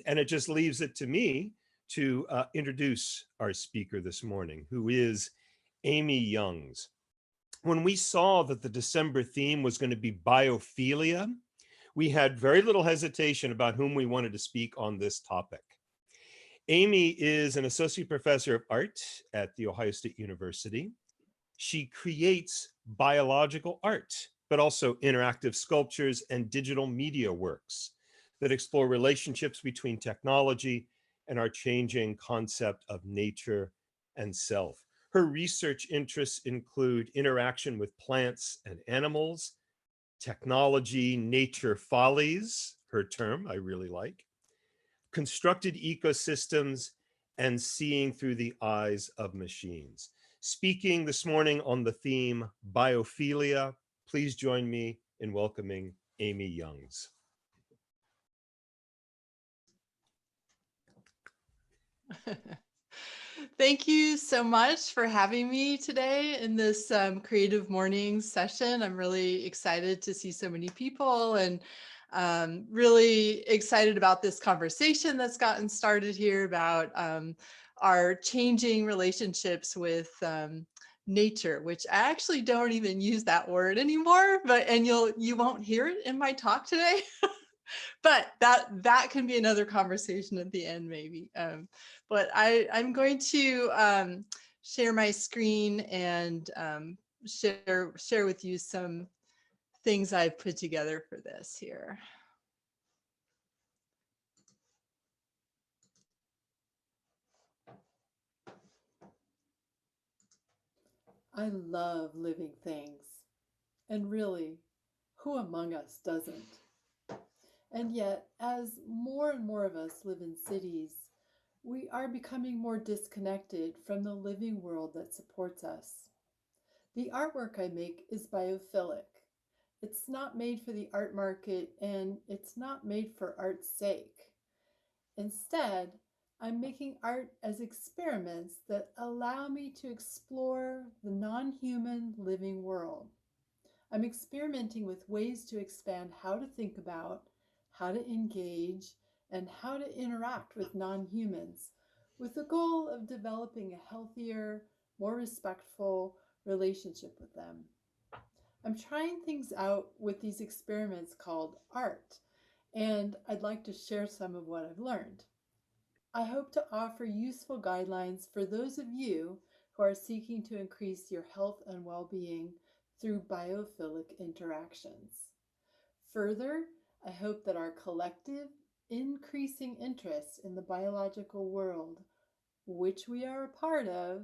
And it just leaves it to me to introduce our speaker this morning, who is Amy Youngs. When we saw that the December theme was going to be biophilia, we had very little hesitation about whom we wanted to speak on this topic. Amy is an associate professor of art at The Ohio State University. She creates biological art, but also interactive sculptures and digital media works that explore relationships between technology and our changing concept of nature and self. Her research interests include interaction with plants and animals, technology, nature follies, her term I really like, constructed ecosystems, and seeing through the eyes of machines. Speaking this morning on the theme biophilia, please join me in welcoming Amy Youngs. Thank you so much for having me today in this Creative Mornings session. I'm really excited to see so many people and really excited about this conversation that's gotten started here about our changing relationships with nature, which I actually don't even use that word anymore, and you won't hear it in my talk today. But that can be another conversation at the end, maybe. But I'm going to share my screen and share with you some things I've put together for this here. I love living things. And really, who among us doesn't? And yet, as more and more of us live in cities, we are becoming more disconnected from the living world that supports us. The artwork I make is biophilic. It's not made for the art market and it's not made for art's sake. Instead, I'm making art as experiments that allow me to explore the non-human living world. I'm experimenting with ways to expand how to think about, how to engage, and how to interact with non-humans, with the goal of developing a healthier, more respectful relationship with them. I'm trying things out with these experiments called art, and I'd like to share some of what I've learned. I hope to offer useful guidelines for those of you who are seeking to increase your health and well-being through biophilic interactions. Further, I hope that our collective, increasing interest in the biological world, which we are a part of,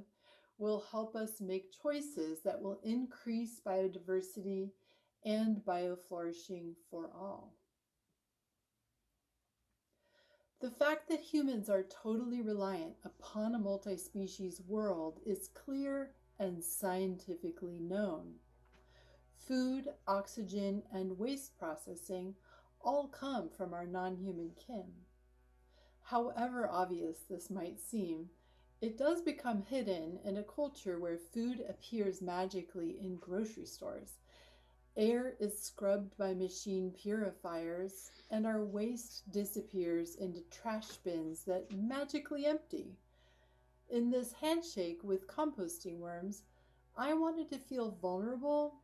will help us make choices that will increase biodiversity and bioflourishing for all. The fact that humans are totally reliant upon a multi-species world is clear and scientifically known. Food, oxygen, and waste processing all come from our non-human kin. However obvious this might seem, it does become hidden in a culture where food appears magically in grocery stores. Air is scrubbed by machine purifiers, and our waste disappears into trash bins that magically empty. In this handshake with composting worms, I wanted to feel vulnerable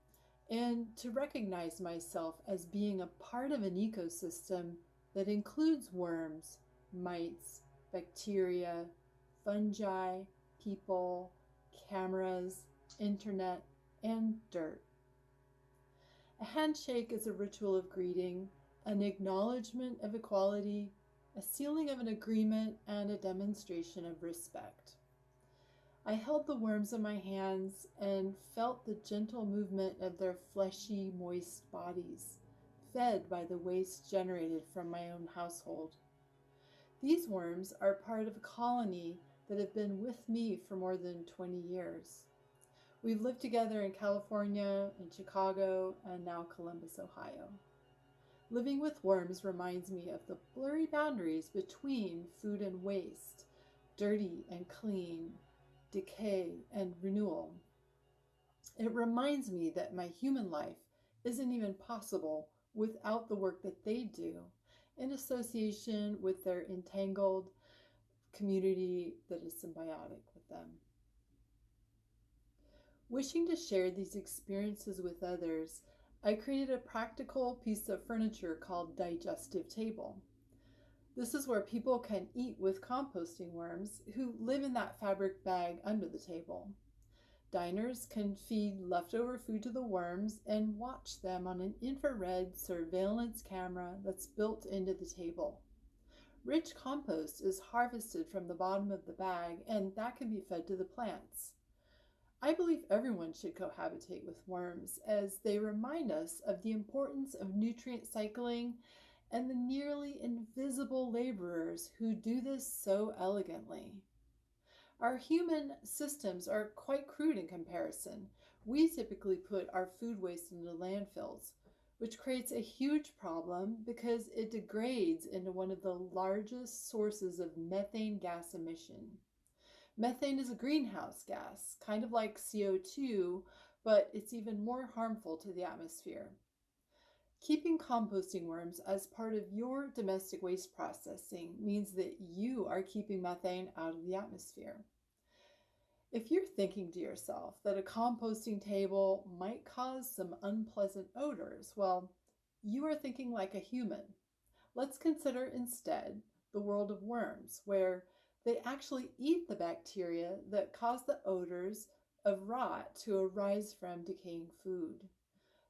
and to recognize myself as being a part of an ecosystem that includes worms, mites, bacteria, fungi, people, cameras, internet, and dirt. A handshake is a ritual of greeting, an acknowledgement of equality, a sealing of an agreement, and a demonstration of respect. I held the worms in my hands and felt the gentle movement of their fleshy, moist bodies, fed by the waste generated from my own household. These worms are part of a colony that have been with me for more than 20 years. We've lived together in California, in Chicago, and now Columbus, Ohio. Living with worms reminds me of the blurry boundaries between food and waste, dirty and clean, decay and renewal. It reminds me that my human life isn't even possible without the work that they do, in association with their entangled community that is symbiotic with them. Wishing to share these experiences with others, I created a practical piece of furniture called Digestive Table. This is where people can eat with composting worms who live in that fabric bag under the table. Diners can feed leftover food to the worms and watch them on an infrared surveillance camera that's built into the table. Rich compost is harvested from the bottom of the bag, and that can be fed to the plants. I believe everyone should cohabitate with worms, as they remind us of the importance of nutrient cycling and the nearly invisible laborers who do this so elegantly. Our human systems are quite crude in comparison. We typically put our food waste into landfills, which creates a huge problem because it degrades into one of the largest sources of methane gas emission. Methane is a greenhouse gas, kind of like CO2, but it's even more harmful to the atmosphere. Keeping composting worms as part of your domestic waste processing means that you are keeping methane out of the atmosphere. If you're thinking to yourself that a composting table might cause some unpleasant odors, well, you are thinking like a human. Let's consider instead the world of worms, where they actually eat the bacteria that cause the odors of rot to arise from decaying food.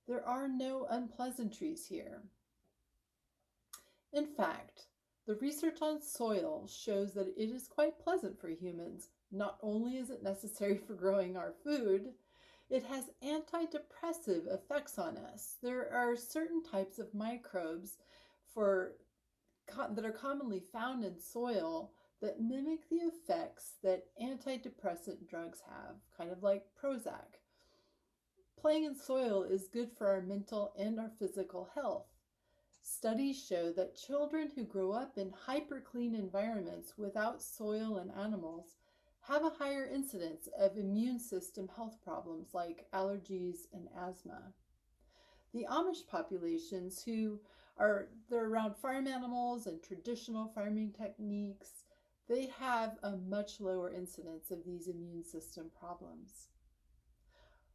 There are no unpleasantries here. In fact, the research on soil shows that it is quite pleasant for humans. Not only is it necessary for growing our food, it has antidepressive effects on us. There are certain types of microbes that are commonly found in soil that mimic the effects that antidepressant drugs have, kind of like Prozac. Playing in soil is good for our mental and our physical health. Studies show that children who grow up in hyper-clean environments without soil and animals have a higher incidence of immune system health problems like allergies and asthma. The Amish populations they're around farm animals and traditional farming techniques, they have a much lower incidence of these immune system problems.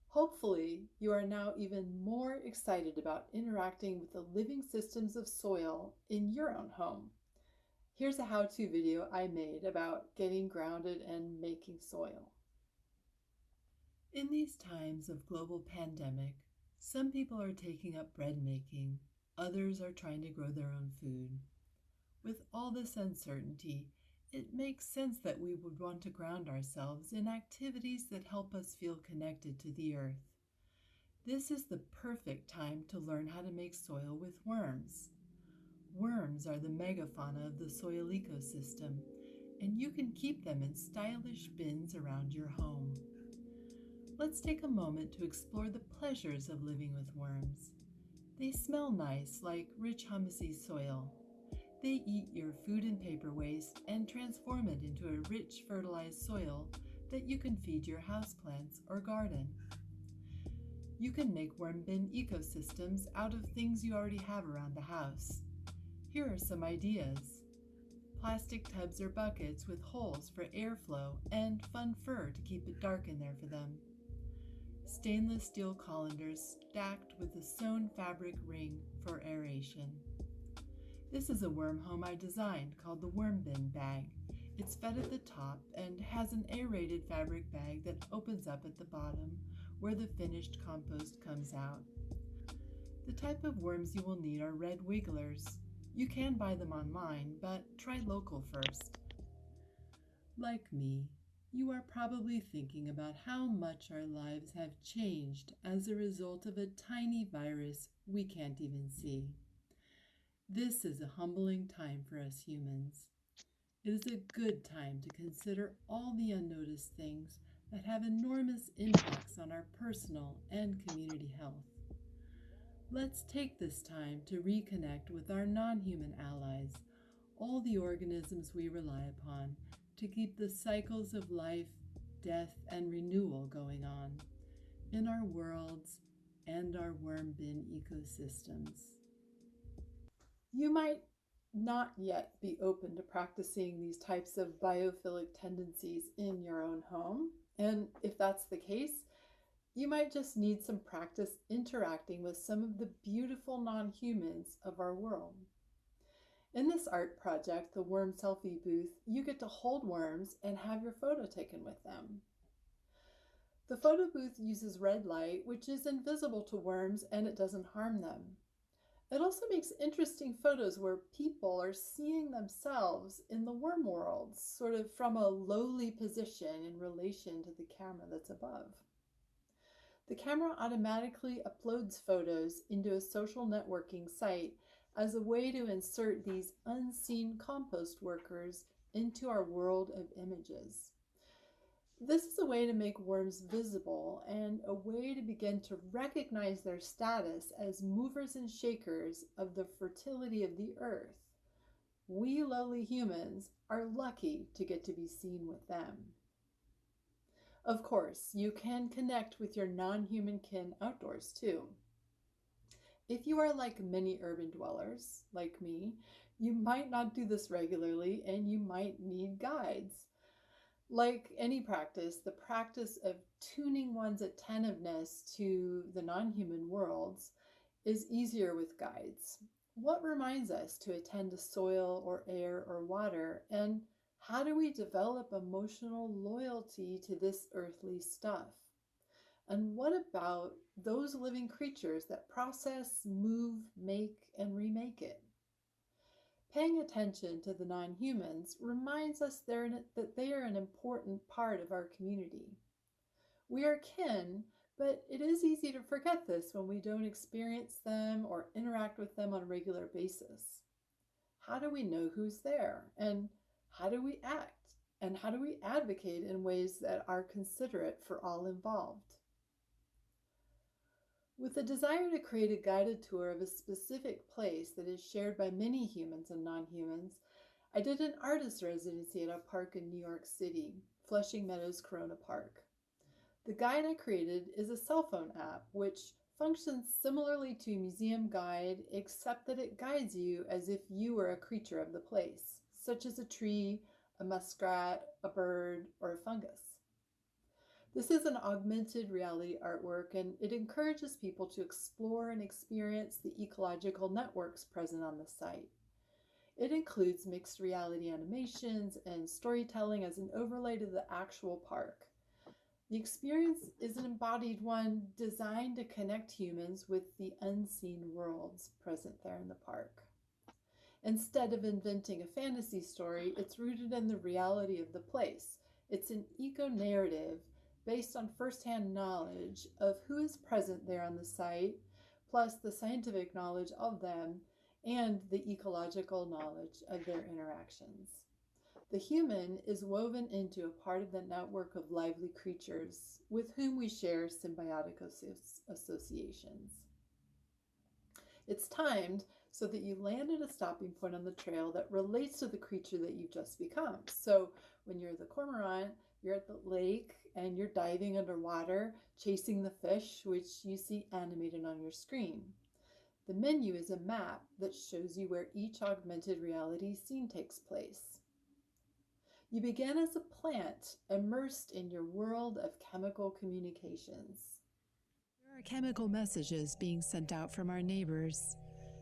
Hopefully, you are now even more excited about interacting with the living systems of soil in your own home. Here's a how-to video I made about getting grounded and making soil. In these times of global pandemic, some people are taking up bread making, others are trying to grow their own food. With all this uncertainty, it makes sense that we would want to ground ourselves in activities that help us feel connected to the earth. This is the perfect time to learn how to make soil with worms. Worms are the megafauna of the soil ecosystem, and you can keep them in stylish bins around your home. Let's take a moment to explore the pleasures of living with worms. They smell nice, like rich humusy soil. They eat your food and paper waste and transform it into a rich, fertilized soil that you can feed your houseplants or garden. You can make worm bin ecosystems out of things you already have around the house. Here are some ideas. Plastic tubs or buckets with holes for airflow and fun fur to keep it dark in there for them. Stainless steel colanders stacked with a sewn fabric ring for aeration. This is a worm home I designed called the Worm Bin Bag. It's fed at the top and has an aerated fabric bag that opens up at the bottom where the finished compost comes out. The type of worms you will need are red wigglers. You can buy them online, but try local first. Like me, you are probably thinking about how much our lives have changed as a result of a tiny virus we can't even see. This is a humbling time for us humans. It is a good time to consider all the unnoticed things that have enormous impacts on our personal and community health. Let's take this time to reconnect with our non-human allies, all the organisms we rely upon to keep the cycles of life, death, and renewal going on in our worlds and our worm bin ecosystems. You might not yet be open to practicing these types of biophilic tendencies in your own home. And if that's the case, you might just need some practice interacting with some of the beautiful non-humans of our world. In this art project, the Worm Selfie booth, you get to hold worms and have your photo taken with them. The photo booth uses red light, which is invisible to worms, and it doesn't harm them. It also makes interesting photos where people are seeing themselves in the worm world, sort of from a lowly position in relation to the camera that's above. The camera automatically uploads photos into a social networking site as a way to insert these unseen compost workers into our world of images. This is a way to make worms visible and a way to begin to recognize their status as movers and shakers of the fertility of the earth. We lowly humans are lucky to get to be seen with them. Of course, you can connect with your non-human kin outdoors too. If you are like many urban dwellers, like me, you might not do this regularly and you might need guides. Like any practice, the practice of tuning one's attentiveness to the non-human worlds is easier with guides. What reminds us to attend to soil or air or water, and how do we develop emotional loyalty to this earthly stuff? And what about those living creatures that process, move, make, and remake it? Paying attention to the non-humans reminds us that they are an important part of our community. We are kin, but it is easy to forget this when we don't experience them or interact with them on a regular basis. How do we know who's there? And how do we act? And how do we advocate in ways that are considerate for all involved? With the desire to create a guided tour of a specific place that is shared by many humans and non-humans, I did an artist residency at a park in New York City, Flushing Meadows Corona Park. The guide I created is a cell phone app which functions similarly to a museum guide, except that it guides you as if you were a creature of the place, such as a tree, a muskrat, a bird, or a fungus. This is an augmented reality artwork, and it encourages people to explore and experience the ecological networks present on the site. It includes mixed reality animations and storytelling as an overlay to the actual park. The experience is an embodied one designed to connect humans with the unseen worlds present there in the park. Instead of inventing a fantasy story, it's rooted in the reality of the place. It's an eco-narrative based on firsthand knowledge of who is present there on the site, plus the scientific knowledge of them and the ecological knowledge of their interactions. The human is woven into a part of the network of lively creatures with whom we share symbiotic associations. It's timed so that you land at a stopping point on the trail that relates to the creature that you've just become. So when you're the cormorant, you're at the lake and you're diving underwater, chasing the fish, which you see animated on your screen. The menu is a map that shows you where each augmented reality scene takes place. You begin as a plant immersed in your world of chemical communications. There are chemical messages being sent out from our neighbors.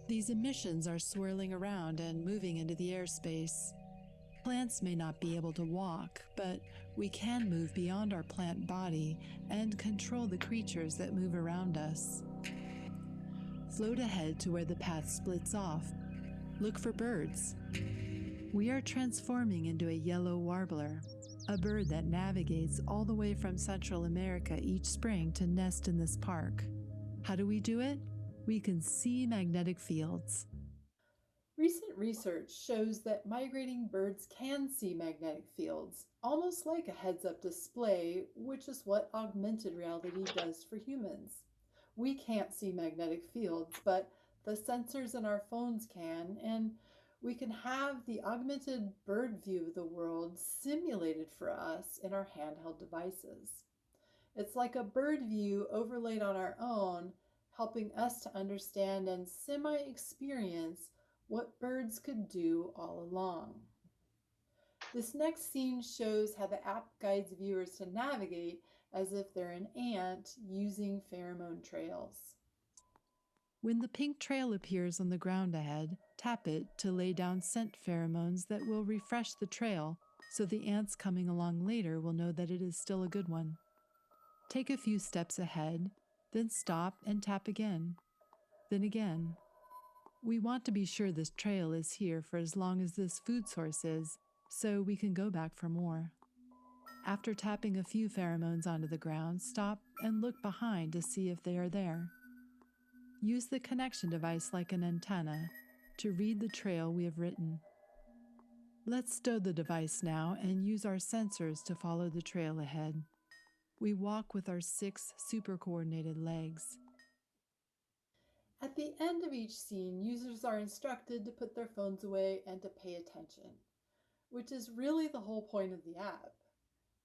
These emissions are swirling around and moving into the airspace. Plants may not be able to walk, but we can move beyond our plant body and control the creatures that move around us. Float ahead to where the path splits off. Look for birds. We are transforming into a yellow warbler, a bird that navigates all the way from Central America each spring to nest in this park. How do we do it? We can see magnetic fields. Recent research shows that migrating birds can see magnetic fields, almost like a heads-up display, which is what augmented reality does for humans. We can't see magnetic fields, but the sensors in our phones can, and we can have the augmented bird view of the world simulated for us in our handheld devices. It's like a bird view overlaid on our own, helping us to understand and semi-experience what birds could do all along. This next scene shows how the app guides viewers to navigate as if they're an ant using pheromone trails. When the pink trail appears on the ground ahead, tap it to lay down scent pheromones that will refresh the trail so the ants coming along later will know that it is still a good one. Take a few steps ahead, then stop and tap again, then again. We want to be sure this trail is here for as long as this food source is, so we can go back for more. After tapping a few pheromones onto the ground, stop and look behind to see if they are there. Use the connection device like an antenna to read the trail we have written. Let's stow the device now and use our sensors to follow the trail ahead. We walk with our 6 super coordinated legs. At the end of each scene, users are instructed to put their phones away and to pay attention, which is really the whole point of the app.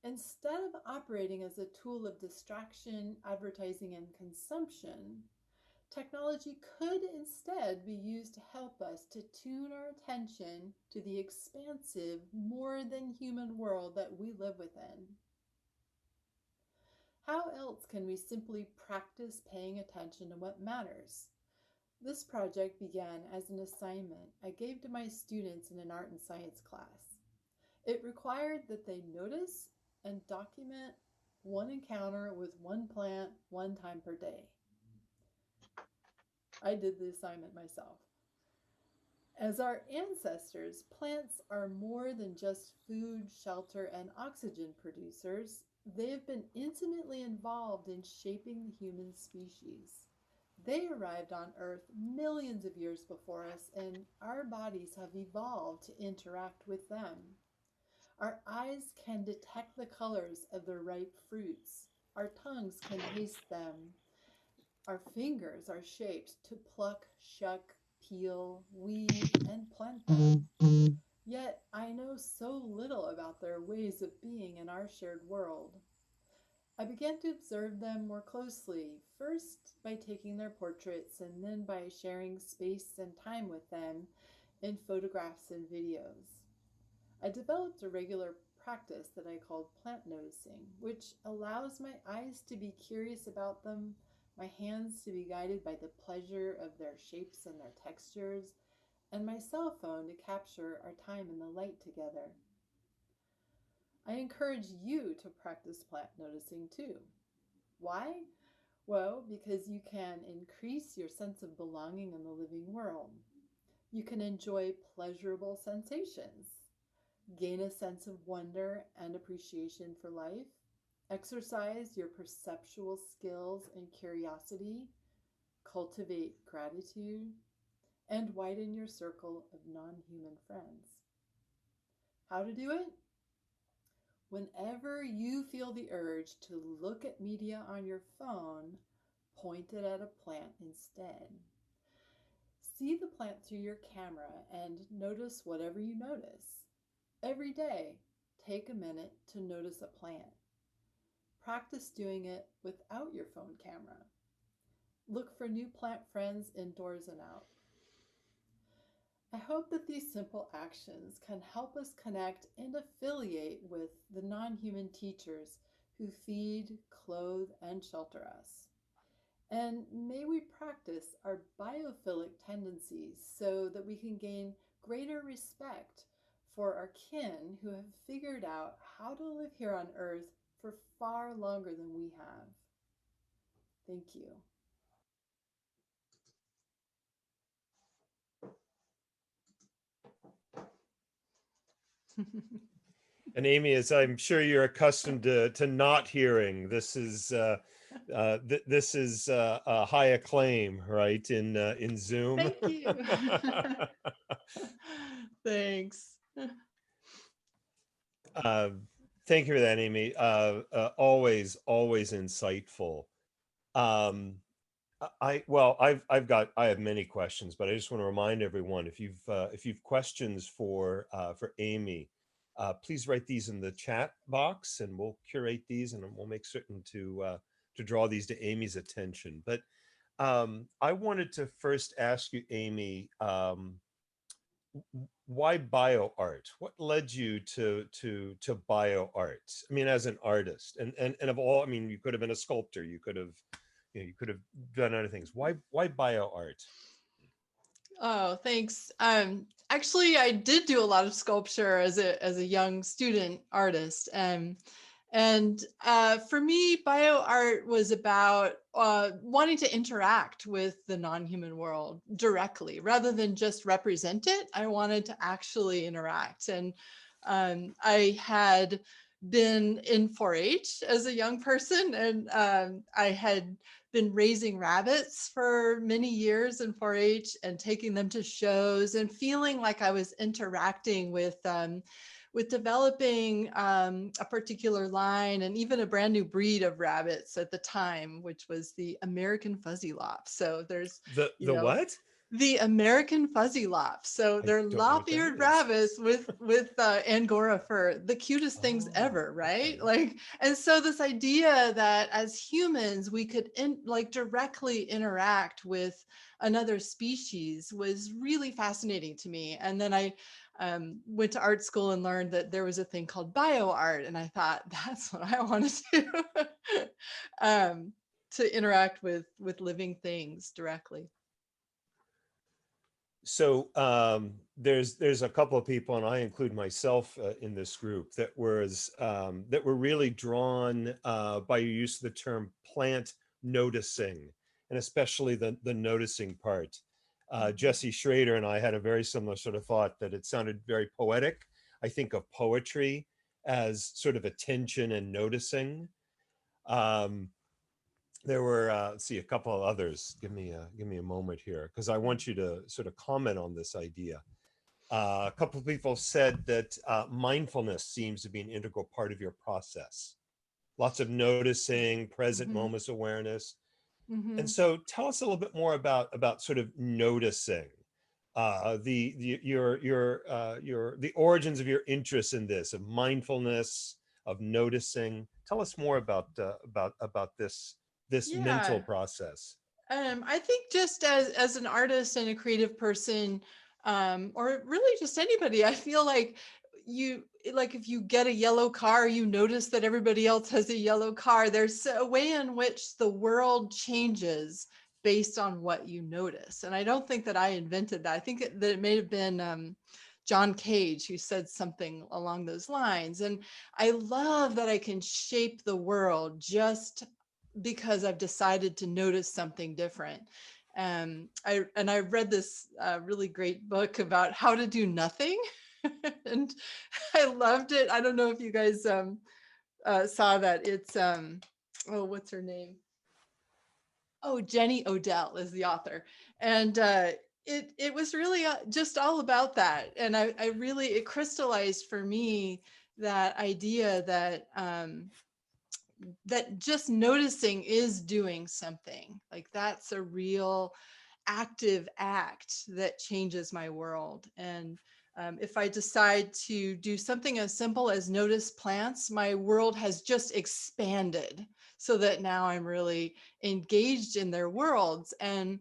Instead of operating as a tool of distraction, advertising, and consumption, technology could instead be used to help us to tune our attention to the expansive, more than human world that we live within. How else can we simply practice paying attention to what matters? This project began as an assignment I gave to my students in an art and science class. It required that they notice and document one encounter with one plant one time per day. I did the assignment myself. As our ancestors, plants are more than just food, shelter, and oxygen producers. They have been intimately involved in shaping the human species. They arrived on Earth millions of years before us, and our bodies have evolved to interact with them. Our eyes can detect the colors of the ripe fruits. Our tongues can taste them. Our fingers are shaped to pluck, shuck, peel, weave, and plant them. Yet I know so little about their ways of being in our shared world. I began to observe them more closely, first by taking their portraits and then by sharing space and time with them in photographs and videos. I developed a regular practice that I called plant noticing, which allows my eyes to be curious about them, my hands to be guided by the pleasure of their shapes and their textures, and my cell phone to capture our time in the light together. I encourage you to practice plant noticing too. Why? Well, because you can increase your sense of belonging in the living world. You can enjoy pleasurable sensations, gain a sense of wonder and appreciation for life, exercise your perceptual skills and curiosity, cultivate gratitude, and widen your circle of non-human friends. How to do it? Whenever you feel the urge to look at media on your phone, point it at a plant instead. See the plant through your camera and notice whatever you notice. Every day, take a minute to notice a plant. Practice doing it without your phone camera. Look for new plant friends indoors and out. I hope that these simple actions can help us connect and affiliate with the non-human teachers who feed, clothe, and shelter us. And may we practice our biophilic tendencies so that we can gain greater respect for our kin who have figured out how to live here on Earth for far longer than we have. Thank you. And Amy, as I'm sure you're accustomed to not hearing, this is a high acclaim, right? In Zoom. Thank you. Thanks. Thank you for that, Amy. Always insightful. I have many questions, but I just want to remind everyone, if you've questions for Amy, please write these in the chat box, and we'll curate these, and we'll make certain to draw these to Amy's attention. But I wanted to first ask you, Amy, why bio art? What led you to bio art? I mean, as an artist, and of all, I mean, you could have been a sculptor, you could have, you could have done other things. Why bio art? Oh, thanks. Actually, I did do a lot of sculpture as a young student artist. And for me, bio art was about wanting to interact with the non-human world directly, rather than just represent it. I wanted to actually interact. And I had been in 4-H as a young person, and I had been raising rabbits for many years in 4-H and taking them to shows and feeling like I was interacting with developing a particular line and even a brand new breed of rabbits at the time, which was the American Fuzzy Lop. So there's, The what? the American Fuzzy Lop. So I they're don't know what that lop-eared is. rabbits with Angora fur, the cutest things Oh, ever, right? okay. Like, and so this idea that as humans we could directly interact with another species was really fascinating to me. And then I went to art school and learned that there was a thing called bio art, and I thought that's what I want to do. To interact with living things directly. So there's a couple of people, and I include myself in this group, that were really drawn by your use of the term plant noticing, and especially the noticing part. Jesse Schrader and I had a very similar sort of thought, that it sounded very poetic. I think of poetry as sort of attention and noticing. There were let's see, a couple of others. Give me a moment here, because I want you to sort of comment on this idea. A couple of people said that mindfulness seems to be an integral part of your process. Lots of noticing, present Mhm. moments awareness. And Mhm. so tell us a little bit more about sort of noticing, the origins of your interest in this, of mindfulness, of noticing. Tell us more about this mental Yeah. process. I think just as an artist and a creative person, or really just anybody, I feel like if you get a yellow car, you notice that everybody else has a yellow car. There's a way in which the world changes based on what you notice. And I don't think that I invented that. I think that it may have been John Cage who said something along those lines. And I love that I can shape the world just because I've decided to notice something different. I read this really great book about how to do nothing, and I loved it. I don't know if you guys saw that. It's oh, what's her name? Oh, Jenny Odell is the author, and it was really just all about that. And I really, it crystallized for me that idea that that just noticing is doing something. Like that's a real active act that changes my world. And if I decide to do something as simple as notice plants, my world has just expanded so that now I'm really engaged in their worlds. And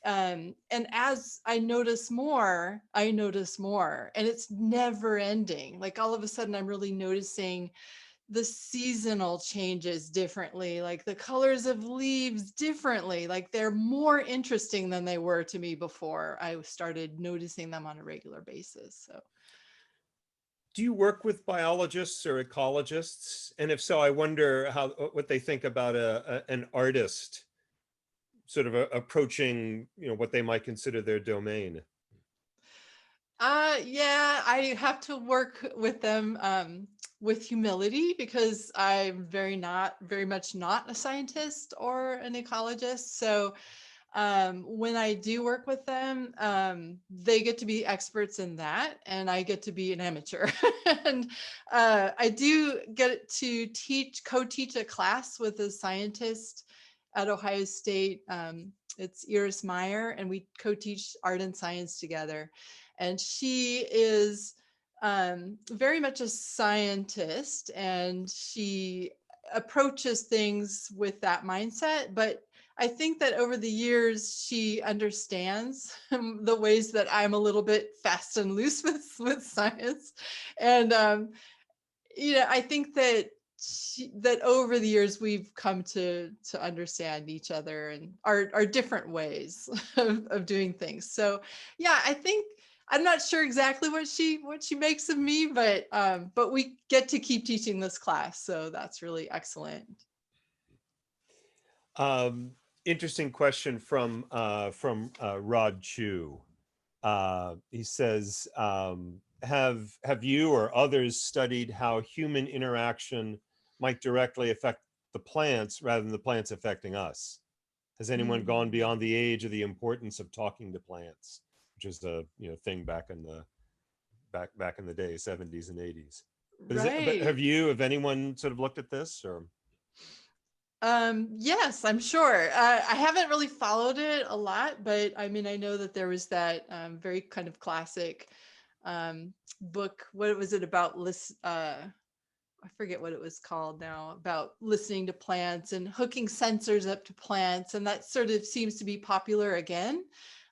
as I notice more, and it's never ending. Like all of a sudden I'm really noticing the seasonal changes differently, like the colors of leaves differently. Like they're more interesting than they were to me before I started noticing them on a regular basis. So Do you work with biologists or ecologists? And if so, I wonder what they think about an artist sort of approaching, what they might consider their domain. yeah, I have to work with them with humility, because I'm very much not a scientist or an ecologist. So when I do work with them, they get to be experts in that, and I get to be an amateur. And I do get to co-teach a class with a scientist at Ohio State. It's Iris Meyer, and we co-teach art and science together. And she is very much a scientist, and she approaches things with that mindset, but I think that over the years, she understands the ways that I'm a little bit fast and loose with science. And, I think that that over the years, we've come to understand each other and our different ways of doing things. So yeah, I think I'm not sure exactly what she makes of me, but we get to keep teaching this class. So that's really excellent. Interesting question from Rod Chu. He says, have you or others studied how human interaction might directly affect the plants rather than the plants affecting us? Has anyone gone beyond the age of the importance of talking to plants, which is the thing back in the day, 70s and 80s? But have anyone sort of looked at this, or? Yes, I'm sure. I haven't really followed it a lot, but I mean, I know that there was that very kind of classic book. What was it about? I forget what it was called now, about listening to plants and hooking sensors up to plants. And that sort of seems to be popular again.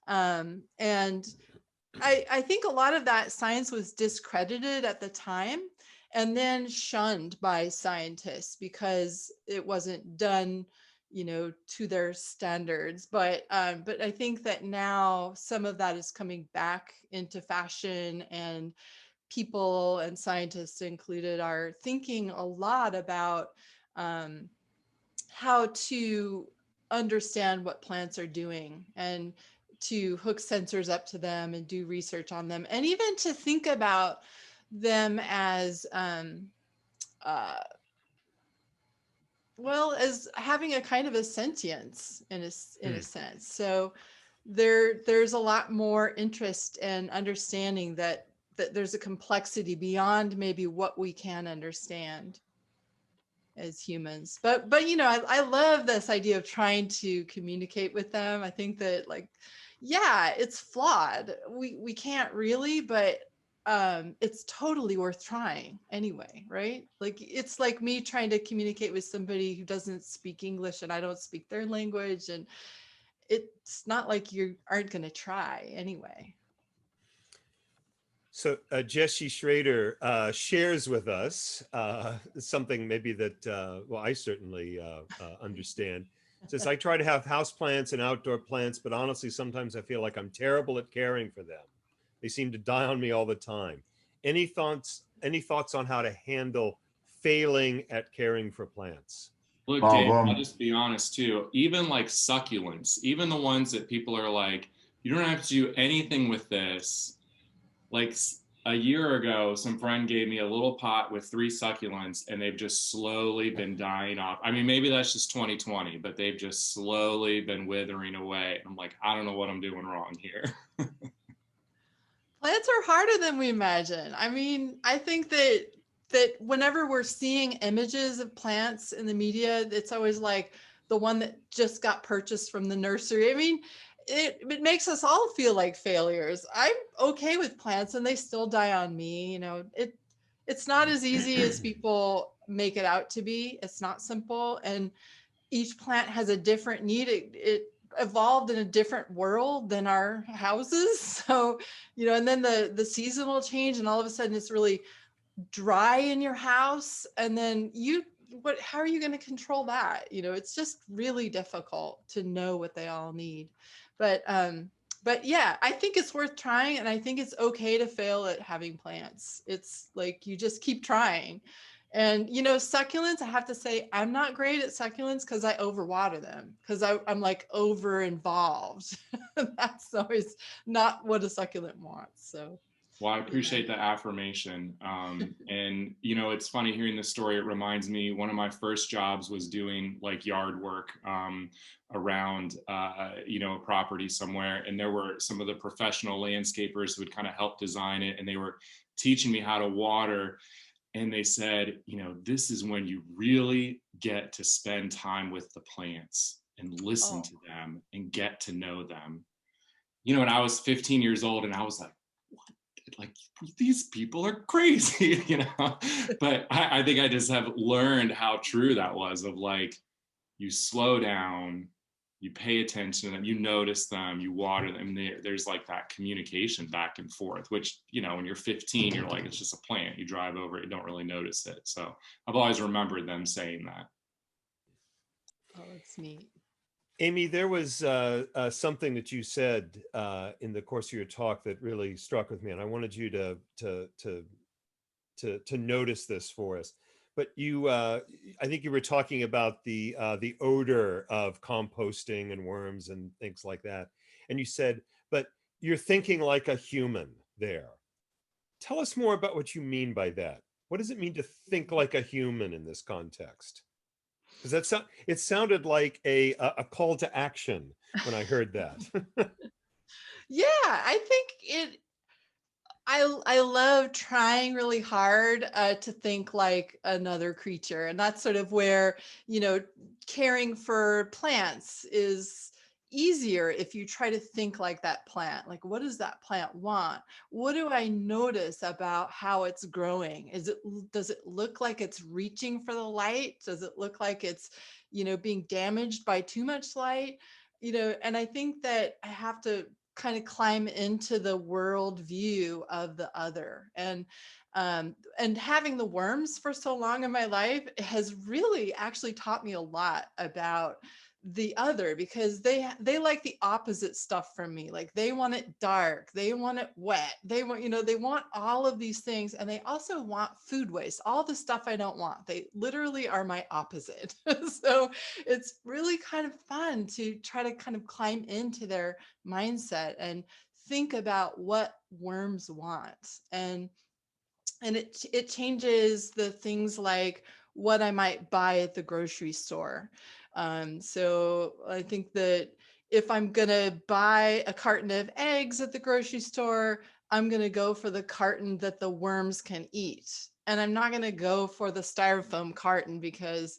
And I think a lot of that science was discredited at the time and then shunned by scientists because it wasn't done, to their standards. But I think that now some of that is coming back into fashion, and people and scientists included are thinking a lot about how to understand what plants are doing and to hook sensors up to them and do research on them, and even to think about them as as having a kind of a sentience in a sense. So there's a lot more interest and understanding that there's a complexity beyond maybe what we can understand as humans. But I love this idea of trying to communicate with them. I think that, like, yeah, it's flawed. We can't really, but it's totally worth trying anyway, right? Like, it's like me trying to communicate with somebody who doesn't speak English and I don't speak their language, and it's not like you aren't going to try anyway. So Jessie Schrader shares with us something maybe that, I certainly understand. Says, I try to have houseplants and outdoor plants, but honestly, sometimes I feel like I'm terrible at caring for them. They seem to die on me all the time. Any thoughts on how to handle failing at caring for plants? Look, Dave, I'll just be honest too. Even like succulents, even the ones that people are like, you don't have to do anything with this. Like a year ago, some friend gave me a little pot with 3 succulents, and they've just slowly been dying off. I mean, maybe that's just 2020, but they've just slowly been withering away. I'm like, I don't know what I'm doing wrong here. Plants are harder than we imagine. I mean, I think that whenever we're seeing images of plants in the media, it's always like the one that just got purchased from the nursery. I mean, it makes us all feel like failures. I'm okay with plants and they still die on me. It's not as easy as people make it out to be. It's not simple. And each plant has a different need. It evolved in a different world than our houses. So, and then the seasonal change, and all of a sudden it's really dry in your house. And then how are you going to control that? It's just really difficult to know what they all need. But yeah, I think it's worth trying, and I think it's okay to fail at having plants. It's like, you just keep trying. And succulents, I have to say, I'm not great at succulents because I overwater them, because I'm like over involved. That's always not what a succulent wants. So. Well, I appreciate the affirmation. And, it's funny hearing this story. It reminds me, one of my first jobs was doing like yard work around, a property somewhere. And there were some of the professional landscapers who would kind of help design it. And they were teaching me how to water. And they said, this is when you really get to spend time with the plants and listen to them and get to know them. And I was 15 years old, and I was like, like, these people are crazy, but I think I just have learned how true that was, of like, you slow down, you pay attention to them, you notice them, you water them. There's like that communication back and forth, which, you know, when you're 15, you're like, it's just a plant. You drive over it, you don't really notice it. So I've always remembered them saying that. Oh, that's neat. Amy, there was something that you said in the course of your talk that really struck with me, and I wanted you to notice this for us. But you, I think you were talking about the odor of composting and worms and things like that, and you said, "But you're thinking like a human there." Tell us more about what you mean by that. What does it mean to think like a human in this context? Because it sounded like a call to action when I heard that. Yeah, I think I love trying really hard to think like another creature. And that's sort of where, caring for plants is easier if you try to think like that plant. Like, what does that plant want? What do I notice about how it's growing? Does it look like it's reaching for the light? Does it look like it's, being damaged by too much light? And I think that I have to kind of climb into the world view of the other. And having the worms for so long in my life has really actually taught me a lot about the other, because they like the opposite stuff from me. Like, they want it dark, they want it wet, they want all of these things, and they also want food waste, all the stuff I don't want. They literally are my opposite. So it's really kind of fun to try to kind of climb into their mindset and think about what worms want. And it changes the things like what I might buy at the grocery store. So I think that if I'm gonna buy a carton of eggs at the grocery store, I'm gonna go for the carton that the worms can eat. And I'm not gonna go for the styrofoam carton, because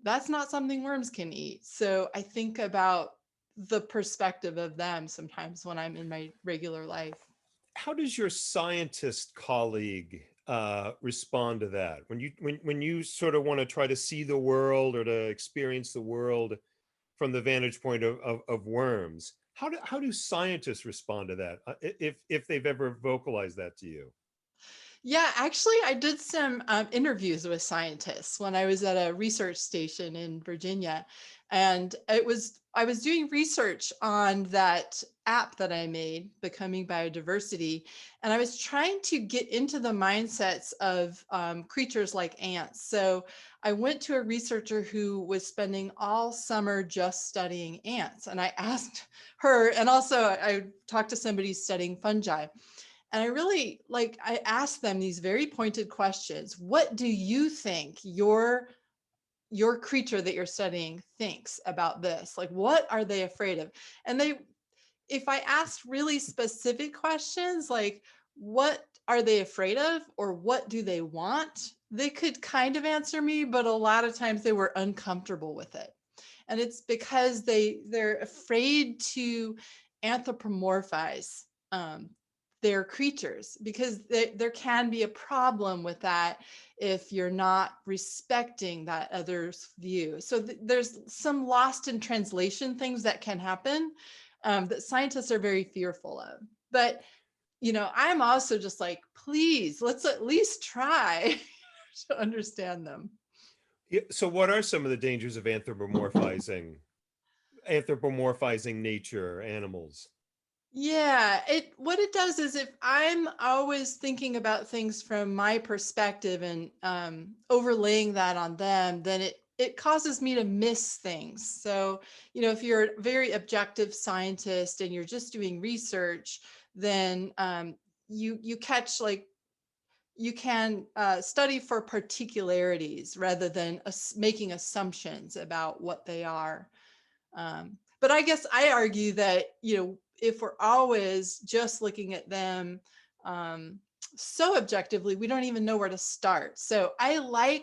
that's not something worms can eat. So I think about the perspective of them sometimes when I'm in my regular life. How does your scientist colleague respond to that when you sort of want to try to see the world or to experience the world from the vantage point of worms? How do scientists respond to that, if they've ever vocalized that to you? Yeah, actually, I did some interviews with scientists when I was at a research station in Virginia, and I was doing research on that app that I made, Becoming Biodiversity, and I was trying to get into the mindsets of creatures like ants. So I went to a researcher who was spending all summer just studying ants, and I asked her, and also I talked to somebody studying fungi. And I asked them these very pointed questions. What do you think your creature that you're studying thinks about this? Like, what are they afraid of? And if I asked really specific questions, like, what are they afraid of, or what do they want? They could kind of answer me, but a lot of times they were uncomfortable with it. And it's because they're afraid to anthropomorphize their creatures, because there can be a problem with that if you're not respecting that other's view. So there's some lost in translation things that can happen that scientists are very fearful of. But I'm also just like, please, let's at least try to understand them. Yeah, so what are some of the dangers of anthropomorphizing nature, animals? Yeah, what it does is, if I'm always thinking about things from my perspective and overlaying that on them, then it causes me to miss things. So, if you're a very objective scientist and you're just doing research, then you catch, like, you can study for particularities rather than making assumptions about what they are. But I guess I argue that, if we're always just looking at them so objectively, we don't even know where to start. So I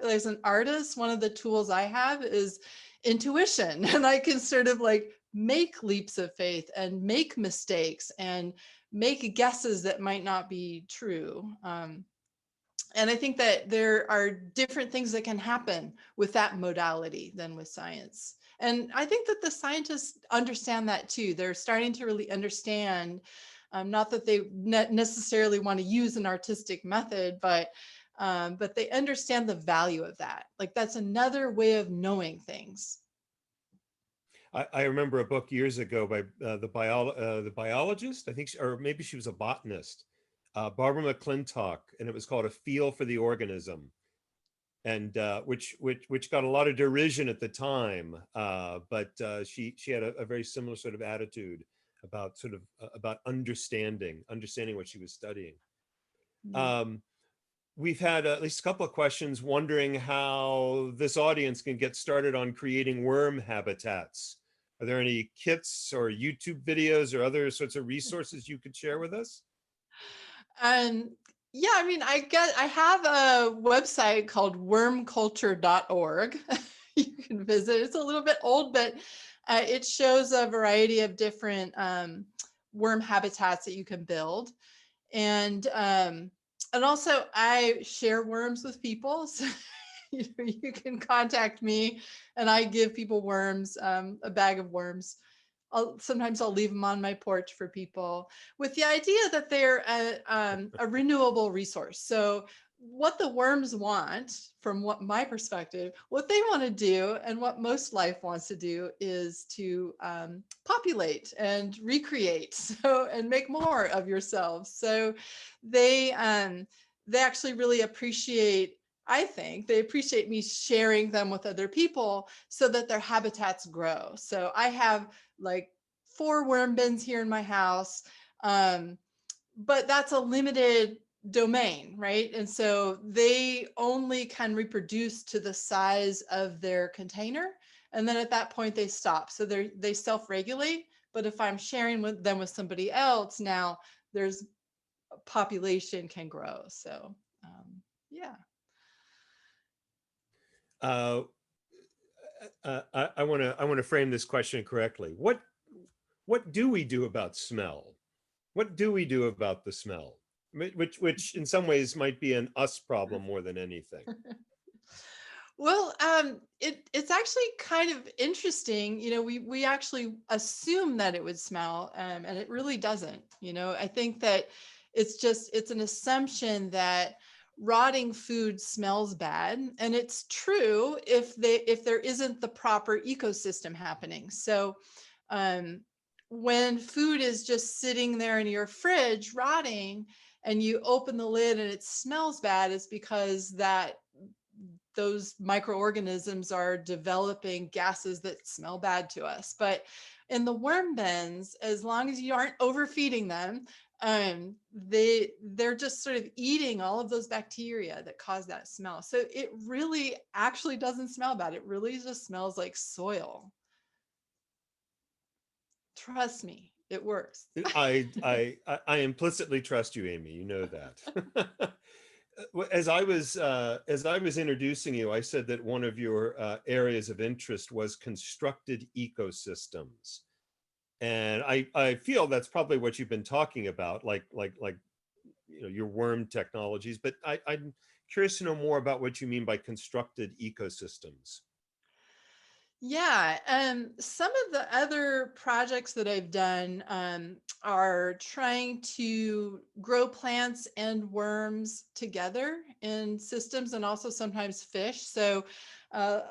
as an artist, one of the tools I have is intuition, and I can sort of like make leaps of faith and make mistakes and make guesses that might not be true. And I think that there are different things that can happen with that modality than with science. And I think that the scientists understand that too. They're starting to really understand, not that they necessarily want to use an artistic method, but they understand the value of that. Like that's another way of knowing things. I remember a book years ago by the biologist, I think, or maybe she was a botanist, Barbara McClintock, and it was called A Feel for the Organism, and which got a lot of derision at the time, but she had a very similar sort of attitude about about understanding what she was studying. We've had at least a couple of questions wondering how this audience can get started on creating worm habitats. Are there any kits or YouTube videos or other sorts of resources you could share with us? Yeah, I mean, I have a website called wormculture.org. You can visit. It's a little bit old, but it shows a variety of different worm habitats that you can build. And also I share worms with people. So you can contact me and I give people worms, a bag of worms. Sometimes I'll leave them on my porch for people with the idea that they're a renewable resource. So what the worms want, from what my perspective, what they want to do and what most life wants to do is to populate and recreate, so and make more of yourselves. So they actually really appreciate, I think they appreciate me sharing them with other people so that their habitats grow. So I have like 4 worm bins here in my house, but that's a limited domain, right? And so they only can reproduce to the size of their container, and then at that point they stop. So they self-regulate. But if I'm sharing them with somebody else, now there's population can grow. So yeah. I want to frame this question correctly. What do we do about smell? What do we do about the smell? Which in some ways might be an us problem more than anything. Well, it's actually kind of interesting. You know, we actually assume that it would smell, and it really doesn't. You know, I think that it's an assumption that rotting food smells bad, and it's true if there isn't the proper ecosystem happening. So, when food is just sitting there in your fridge rotting, and you open the lid and it smells bad, it's because those microorganisms are developing gases that smell bad to us. But in the worm bins, as long as you aren't overfeeding them, they're just sort of eating all of those bacteria that cause that smell. So it really actually doesn't smell bad. It really just smells like soil. Trust me, it works. I implicitly trust you, Amy. You know that. As I was introducing you, I said that one of your areas of interest was constructed ecosystems, and I feel that's probably what you've been talking about, like your worm technologies. But I'm curious to know more about what you mean by constructed ecosystems. Yeah, some of the other projects that I've done are trying to grow plants and worms together in systems, and also sometimes fish. So,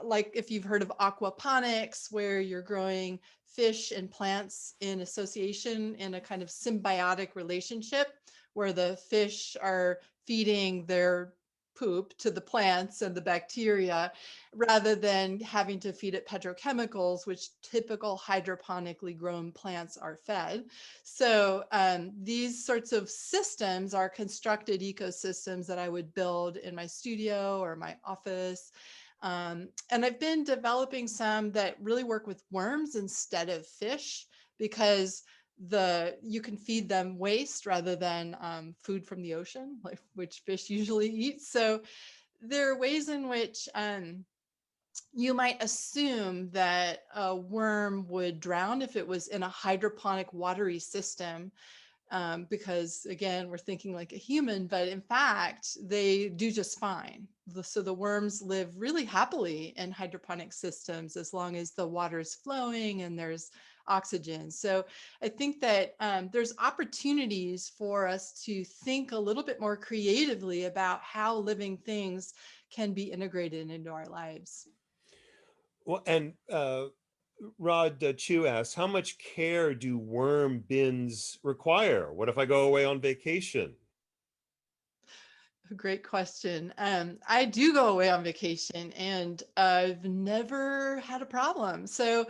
like if you've heard of aquaponics, where you're growing fish and plants in association in a kind of symbiotic relationship, where the fish are feeding their poop to the plants and the bacteria, rather than having to feed it petrochemicals, which typical hydroponically grown plants are fed. So these sorts of systems are constructed ecosystems that I would build in my studio or my office. And I've been developing some that really work with worms instead of fish, because you can feed them waste rather than food from the ocean, like which fish usually eat. So there are ways in which you might assume that a worm would drown if it was in a hydroponic watery system, because again, we're thinking like a human, but in fact, they do just fine. So the worms live really happily in hydroponic systems as long as the water is flowing and there's oxygen. So I think that there's opportunities for us to think a little bit more creatively about how living things can be integrated into our lives. Well, and Rod Chu asks, how much care do worm bins require? What if I go away on vacation? A great question. I do go away on vacation and I've never had a problem. So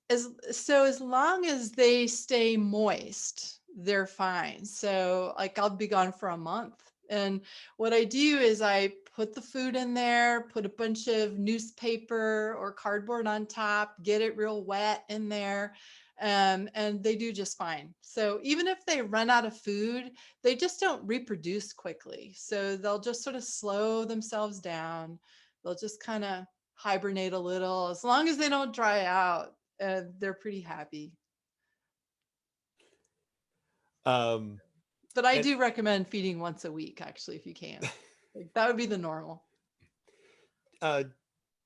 as long as they stay moist, they're fine. So like I'll be gone for a month. And what I do is I put the food in there, put a bunch of newspaper or cardboard on top, get it real wet in there. And they do just fine. So even if they run out of food, they just don't reproduce quickly. So they'll just sort of slow themselves down. They'll just kind of hibernate a little. As long as they don't dry out, they're pretty happy. But I do recommend feeding once a week, actually, if you can. Like, that would be the normal.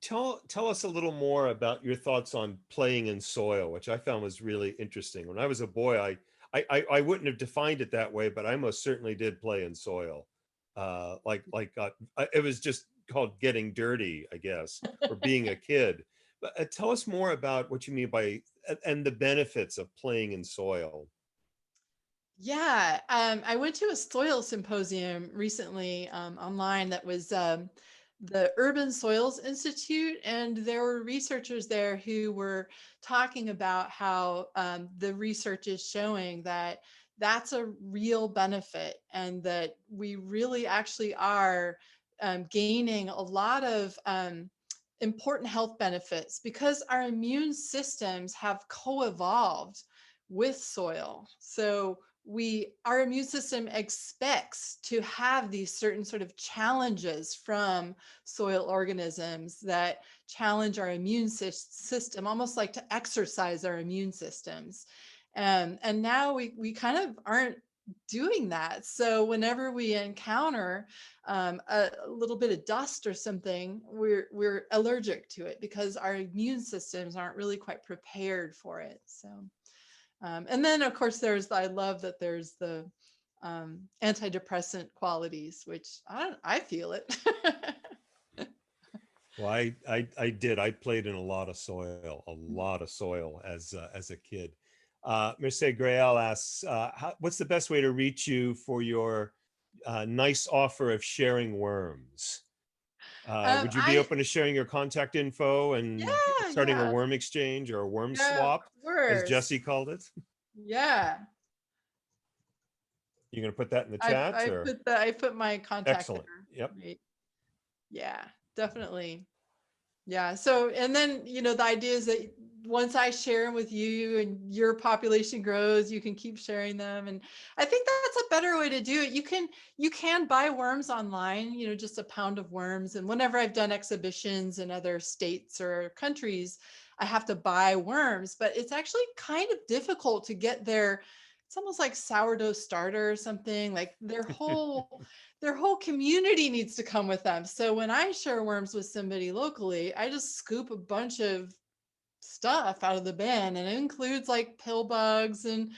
Tell us a little more about your thoughts on playing in soil, which I found was really interesting. When I was a boy, I wouldn't have defined it that way, but I most certainly did play in soil. It was just called getting dirty, I guess, or being a kid. But tell us more about what you mean by and the benefits of playing in soil. Yeah, I went to a soil symposium recently online that was the Urban Soils Institute, and there were researchers there who were talking about how the research is showing that that's a real benefit and that we really actually are gaining a lot of important health benefits because our immune systems have co-evolved with soil. So our immune system expects to have these certain sort of challenges from soil organisms that challenge our immune system, almost like to exercise our immune systems. And now we kind of aren't doing that. So whenever we encounter a little bit of dust or something, we're allergic to it because our immune systems aren't really quite prepared for it. So and then, of course, I love that there's the antidepressant qualities, which I feel it. Well, I did. I played in a lot of soil as a kid. Mercedes Grael asks, what's the best way to reach you for your nice offer of sharing worms? Would you be open to sharing your contact info and starting a worm exchange or a worm swap, as Jesse called it? Yeah. You're going to put that in the chat? I put my contact. Excellent. There. Yep. Right. Yeah, definitely. Yeah. So, and then, the idea is that once I share them with you and your population grows, you can keep sharing them. And I think that's a better way to do it. You can buy worms online, just a pound of worms. And whenever I've done exhibitions in other states or countries, I have to buy worms, but it's actually kind of difficult to get it's almost like sourdough starter or something. Like their whole community needs to come with them. So when I share worms with somebody locally, I just scoop a bunch of stuff out of the bin, and it includes like pill bugs and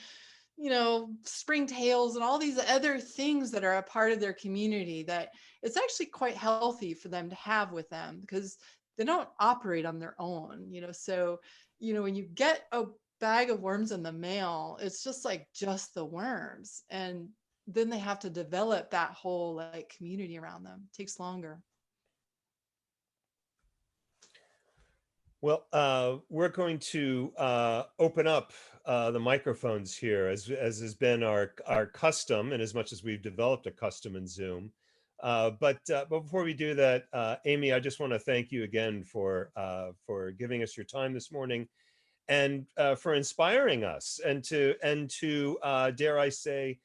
springtails and all these other things that are a part of their community that it's actually quite healthy for them to have with them because they don't operate on their own. So when you get a bag of worms in the mail, it's just the worms, and then they have to develop that whole community around them. It takes longer. Well, we're going to open up the microphones here, as has been our custom, and as much as we've developed a custom in Zoom. But before we do that, Amy, I just want to thank you again for giving us your time this morning, and for inspiring us, and to dare I say,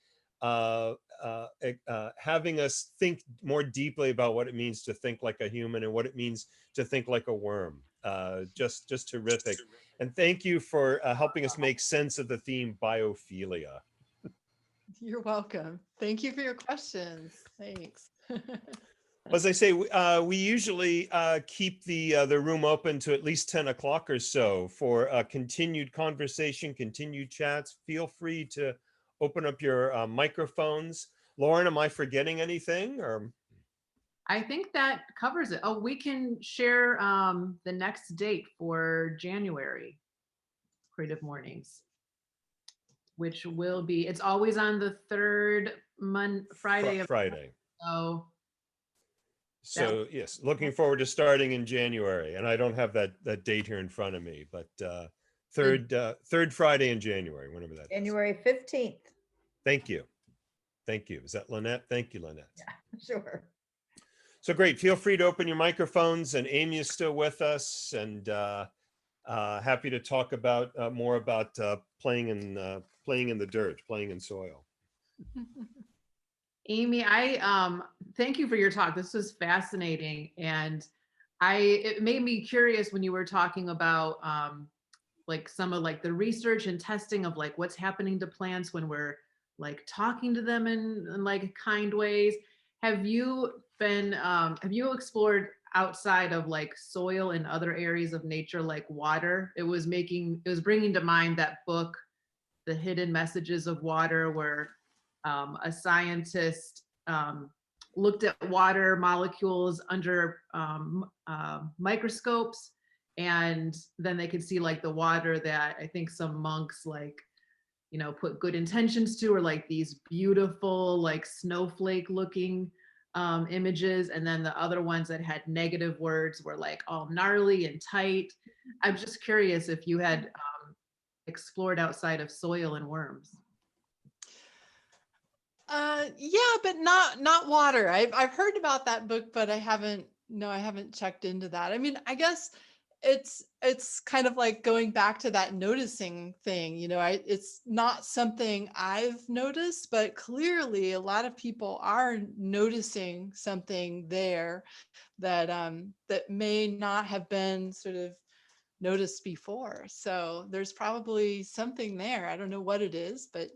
having us think more deeply about what it means to think like a human and what it means to think like a worm. Just terrific. And thank you for helping us make sense of the theme biophilia. You're welcome. Thank you for your questions. Thanks. As I say, we usually keep the room open to at least 10 o'clock or so for continued conversation, continued chats. Feel free to open up your microphones. Lauren, am I forgetting anything? Or I think that covers it. Oh, we can share the next date for January Creative Mornings, which will be, it's always on the third Friday of Friday. So Yes, looking forward to starting in January. And I don't have that date here in front of me, but third Friday in January, whenever that is. January 15th. Thank you. Thank you. Is that Lynette? Thank you, Lynette. Yeah, sure. So great. Feel free to open your microphones, and Amy is still with us, and happy to talk about more about playing in the dirt, playing in soil. Amy, I thank you for your talk. This was fascinating, and it made me curious when you were talking about like some of like the research and testing of like what's happening to plants when we're like talking to them in like kind ways. Have you explored outside of like soil and other areas of nature like water? It was bringing to mind that book, The Hidden Messages of Water, where a scientist looked at water molecules under microscopes, and then they could see like the water that I think some monks like, put good intentions to, or like these beautiful like snowflake looking images, and then the other ones that had negative words were like all gnarly and tight. I'm just curious if you had explored outside of soil and worms. Yeah, but not water. I've heard about that book, but I haven't checked into that. I mean, I guess it's kind of like going back to that noticing thing. It's not something I've noticed, but clearly a lot of people are noticing something there that that may not have been sort of noticed before. So there's probably something there. I don't know what it is, but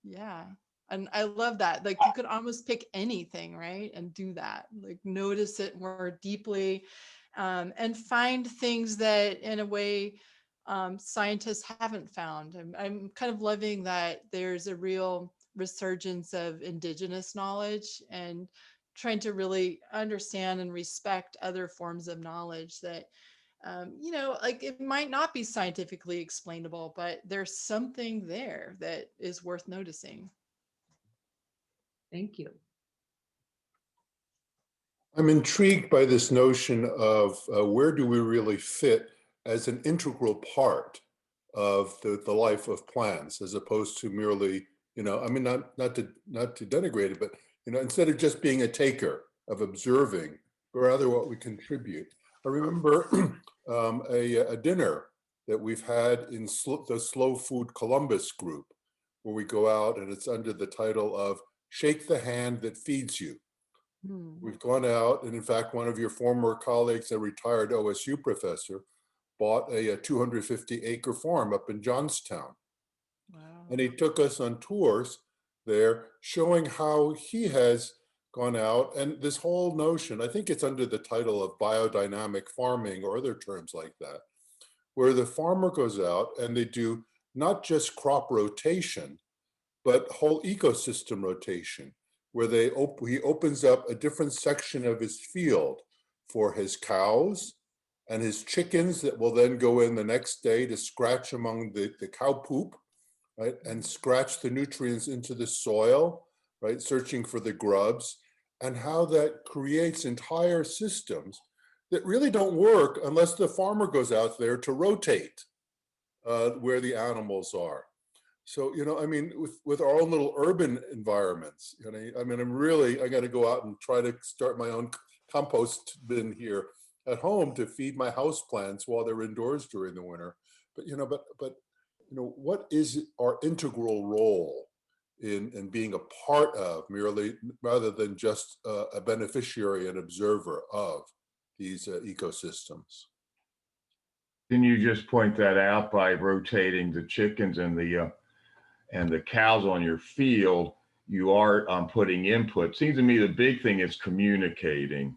yeah. And I love that. Like you could almost pick anything, right? And do that, like notice it more deeply, and find things that in a way scientists haven't found. I'm kind of loving that there's a real resurgence of indigenous knowledge and trying to really understand and respect other forms of knowledge that, like it might not be scientifically explainable, but there's something there that is worth noticing. Thank you. I'm intrigued by this notion of where do we really fit as an integral part of the life of plants, as opposed to merely, I mean, not to denigrate it, but instead of just being a taker of observing, but rather what we contribute. I remember a dinner that we've had in the Slow Food Columbus group, where we go out and it's under the title of Shake the Hand That Feeds You. We've gone out, and in fact, one of your former colleagues, a retired OSU professor, bought a 250-acre farm up in Johnstown. Wow. And he took us on tours there, showing how he has gone out, and this whole notion, I think it's under the title of biodynamic farming or other terms like that, where the farmer goes out and they do not just crop rotation, but whole ecosystem rotation, where he opens up a different section of his field for his cows and his chickens that will then go in the next day to scratch among the cow poop, right? And scratch the nutrients into the soil, right? Searching for the grubs, and how that creates entire systems that really don't work unless the farmer goes out there to rotate where the animals are. So, I mean, with our own little urban environments, I mean, I got to go out and try to start my own compost bin here at home to feed my house plants while they're indoors during the winter. But, what is our integral role in being a part of, merely, rather than just a beneficiary and observer of these ecosystems? Can you just point that out by rotating the chickens and the cows on your field? you are putting input. Seems to me the big thing is communicating.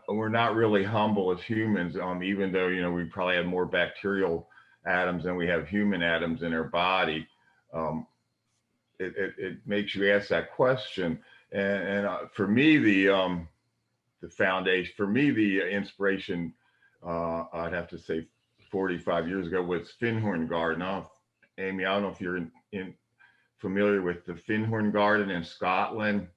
We're not really humble as humans, even though, you know, we probably have more bacterial atoms than we have human atoms in our body. It makes you ask that question. And for me, the foundation, for me, the inspiration, I'd have to say 45 years ago was Finhorn Garden. Amy, I don't know if you're familiar with the Finhorn Garden in Scotland.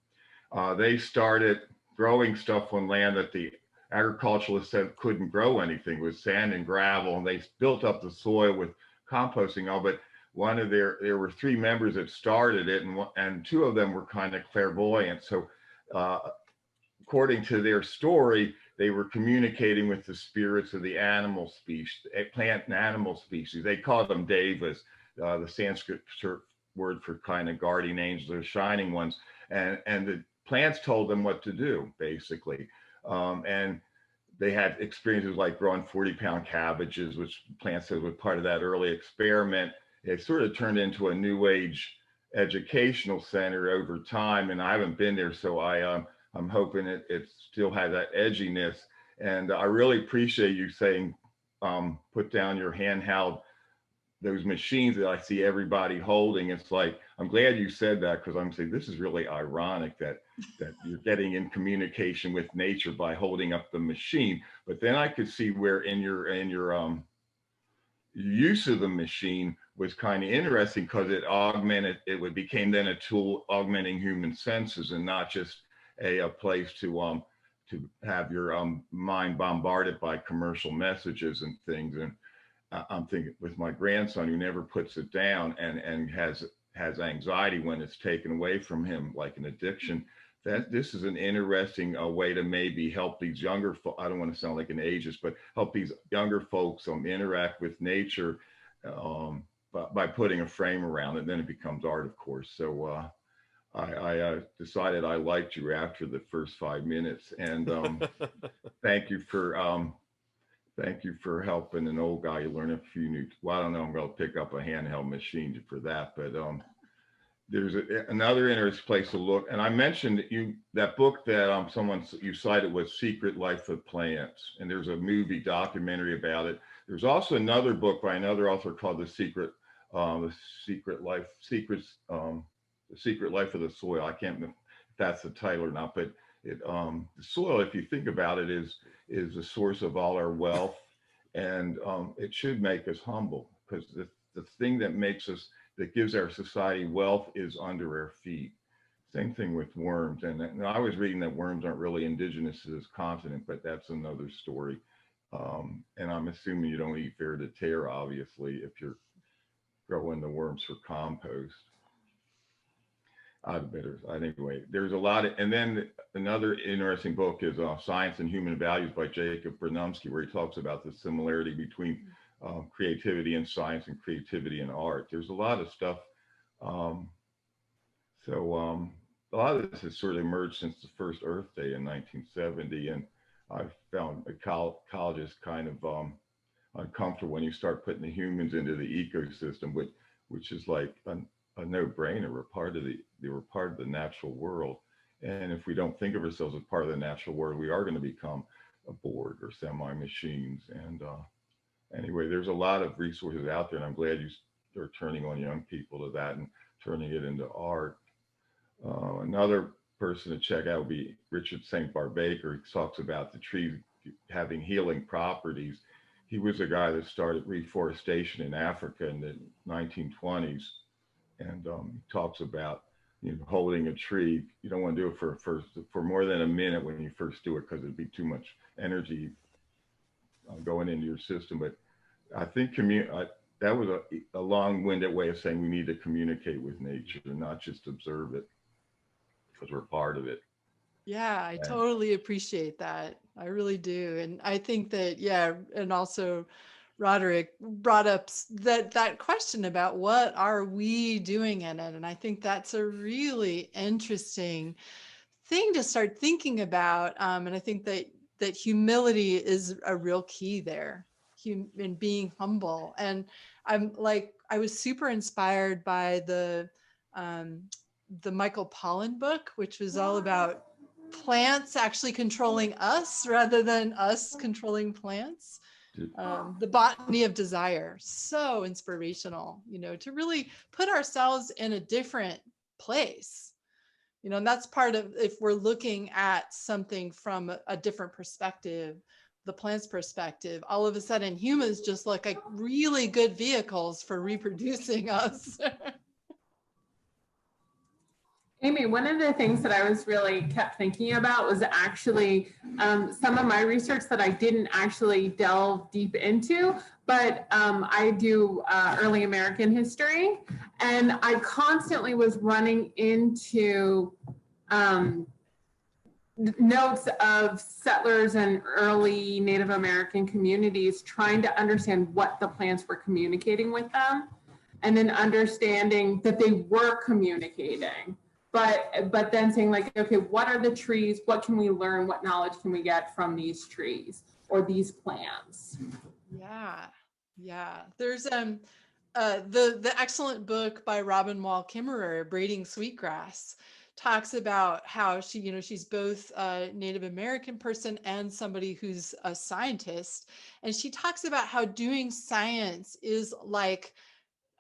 They started growing stuff on land that the agriculturalists said couldn't grow anything, with sand and gravel, and they built up the soil with composting all. But there were 3 members that started it, and 2 of them were kind of clairvoyant. So according to their story, they were communicating with the spirits of the animal species, plant and animal species. They called them devas, the Sanskrit word for kind of guardian angels or shining ones. And the plants told them what to do, basically. And they had experiences like growing 40-pound cabbages, which plants said was part of that early experiment. It sort of turned into a new age educational center over time. And I haven't been there, so I'm hoping it still has that edginess. And I really appreciate you saying, put down your handheld, those machines that I see everybody holding. It's like, I'm glad you said that, because I'm saying this is really ironic that you're getting in communication with nature by holding up the machine. But then I could see where in your use of the machine was kind of interesting, because it became then a tool augmenting human senses, and not just a place to have your mind bombarded by commercial messages and things. And I'm thinking with my grandson, who never puts it down and has anxiety when it's taken away from him, like an addiction, that this is an interesting way to maybe help these younger I don't want to sound like an ageist, but help these younger folks interact with nature by putting a frame around it. Then it becomes art, of course. So I decided I liked you after the first 5 minutes, and thank you for helping an old guy learn a few new. Well, I don't know, I'm going to pick up a handheld machine for that, but there's another interesting place to look. And I mentioned that book that you cited was Secret Life of Plants, and there's a movie documentary about it. There's also another book by another author called The Secret Life of the Soil. I can't remember if that's the title or not, but the soil, if you think about it, is the source of all our wealth, and it should make us humble, because the thing that gives our society wealth is under our feet. Same thing with worms. And I was reading that worms aren't really indigenous to this continent, but that's another story. And I'm assuming you don't eat ver de terre, obviously, if you're growing the worms for compost. Anyway, there's a lot of, and then another interesting book is Science and Human Values by Jacob Brnomsky, where he talks about the similarity between creativity in science and creativity in art. There's a lot of stuff. So a lot of this has sort of emerged since the first Earth Day in 1970, and I've found ecologists kind of uncomfortable when you start putting the humans into the ecosystem, which is like a no-brainer. We're part of the natural world, and if we don't think of ourselves as part of the natural world, we are going to become a board or semi-machines. And anyway, there's a lot of resources out there, and I'm glad you are turning on young people to that and turning it into art. Another person to check out would be Richard St. Barbaker. He talks about the tree having healing properties. He was a guy that started reforestation in Africa in the 1920s. And he talks about holding a tree. You don't want to do it for more than a minute when you first do it, because it'd be too much energy going into your system. But I think that was a long-winded way of saying we need to communicate with nature and not just observe it, because we're part of it. Yeah, I totally appreciate that. I really do. And I think that, yeah, and also Roderick brought up that question about what are we doing in it? And I think that's a really interesting thing to start thinking about. And I think that humility is a real key there, in being humble. And I was super inspired by the the Michael Pollan book, which was all about plants actually controlling us rather than us controlling plants. The Botany of Desire, so inspirational, you know, to really put ourselves in a different place, you know, and that's part of, if we're looking at something from a different perspective, the plant's perspective, all of a sudden humans just look like really good vehicles for reproducing us. Amy, one of the things that I was really kept thinking about was actually some of my research that I didn't actually delve deep into, but I do early American history, and I constantly was running into notes of settlers and early Native American communities trying to understand what the plants were communicating with them, and then understanding that they were communicating. But then saying like, okay, what are the trees? What can we learn? What knowledge can we get from these trees or these plants? Yeah. There's the excellent book by Robin Wall Kimmerer, Braiding Sweetgrass, talks about how she, you know, she's both a Native American person and somebody who's a scientist, and she talks about how doing science is like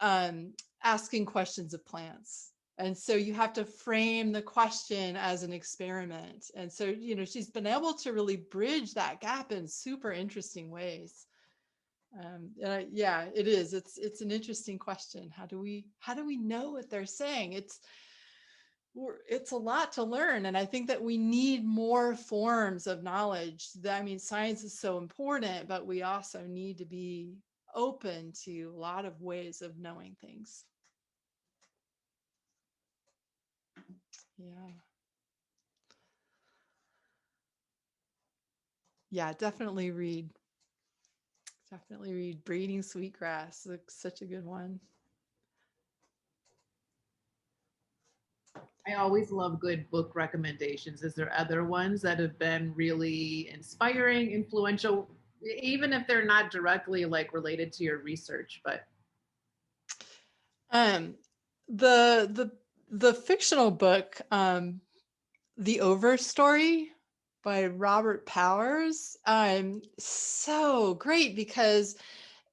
asking questions of plants. And so you have to frame the question as an experiment. And so, you know, she's been able to really bridge that gap in super interesting ways. Yeah, it is. It's an interesting question. How do we know what they're saying? It's a lot to learn. And I think that we need more forms of knowledge. I mean, science is so important, but we also need to be open to a lot of ways of knowing things. Yeah, definitely read Braiding Sweetgrass. It's such a good one. I always love good book recommendations. Is there other ones that have been really inspiring, influential, even if they're not directly like related to your research? But the fictional book, The Overstory by Robert Powers, so great because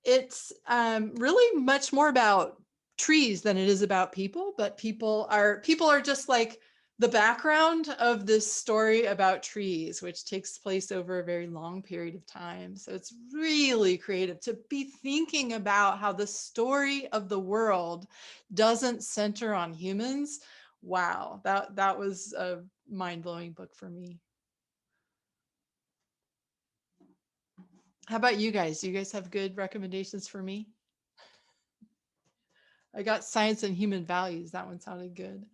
it's really much more about trees than it is about people, but people are just like the background of this story about trees, which takes place over a very long period of time. So it's really creative to be thinking about how the story of the world doesn't center on humans. Wow, that was a mind-blowing book for me. How about you guys? Do you guys have good recommendations for me? I got Science and Human Values. That one sounded good.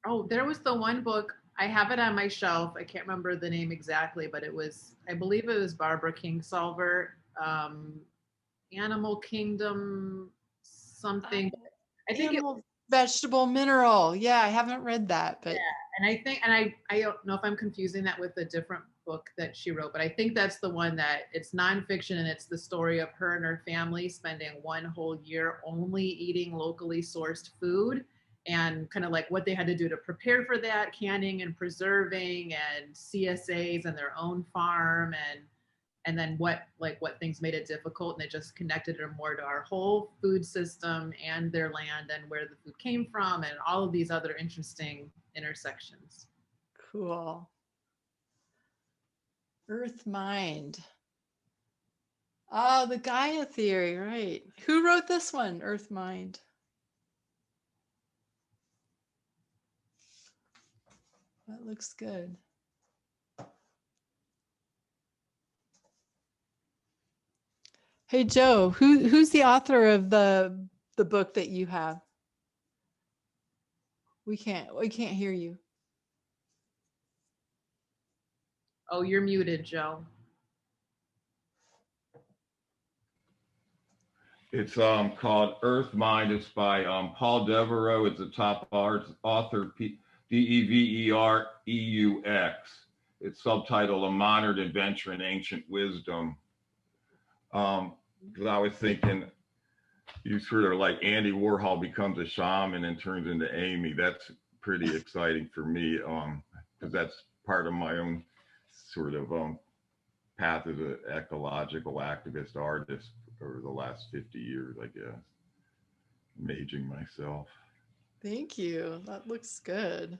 oh, there was the one book, I have it on my shelf. I can't remember the name exactly, but it was, I believe it was Barbara Kingsolver, Animal Kingdom something. I think Animal, Vegetable, Mineral. Yeah, I haven't read that, but yeah, and I think, and I don't know if I'm confusing that with a different book that she wrote, but I think that's the one that it's nonfiction, and it's the story of her and her family spending one whole year only eating locally sourced food, and kind of like what they had to do to prepare for that, canning and preserving and CSAs and their own farm, and then what things made it difficult, and it just connected her more to our whole food system and their land and where the food came from and all of these other interesting intersections. cool. Earth Mind. Oh, the Gaia theory, right. Who wrote this one, Earth Mind? That looks good. Hey Joe, who's the author of the book that you have? We can't hear you. Oh, you're muted, Joe. It's called Earth Mind. It's by Paul Devereaux. It's a top author, Devereaux. It's subtitled A Modern Adventure in Ancient Wisdom. Because I was thinking, you sort of like Andy Warhol becomes a shaman and turns into Amy. That's pretty exciting for me, because that's part of my own sort of path as an ecological activist artist over the last 50 years, I guess. I'm aging myself. Thank you. That looks good.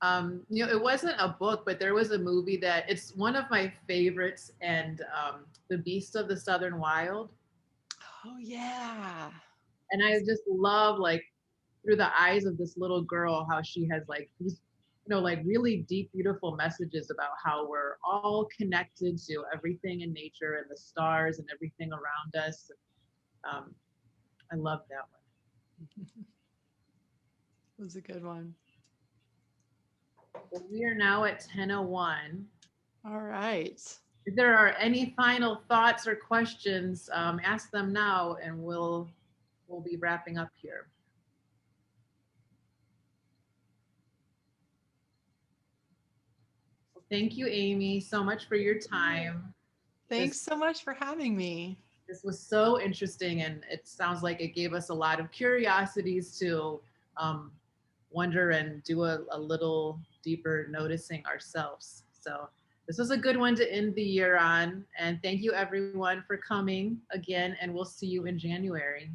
It wasn't a book, but there was a movie that it's one of my favorites, and The Beast of the Southern Wild. Oh yeah. And I just love, like, through the eyes of this little girl, how she has like these, like really deep, beautiful messages about how we're all connected to everything in nature and the stars and everything around us. I love that one. It was a good one. Well, we are now at 10:01. All right. If there are any final thoughts or questions, ask them now, and we'll be wrapping up here. Well, thank you, Amy, so much for your time. Thanks so much for having me. This was so interesting, and it sounds like it gave us a lot of curiosities to wonder and do a little deeper noticing ourselves. So this was a good one to end the year on. And thank you everyone for coming again, and we'll see you in January.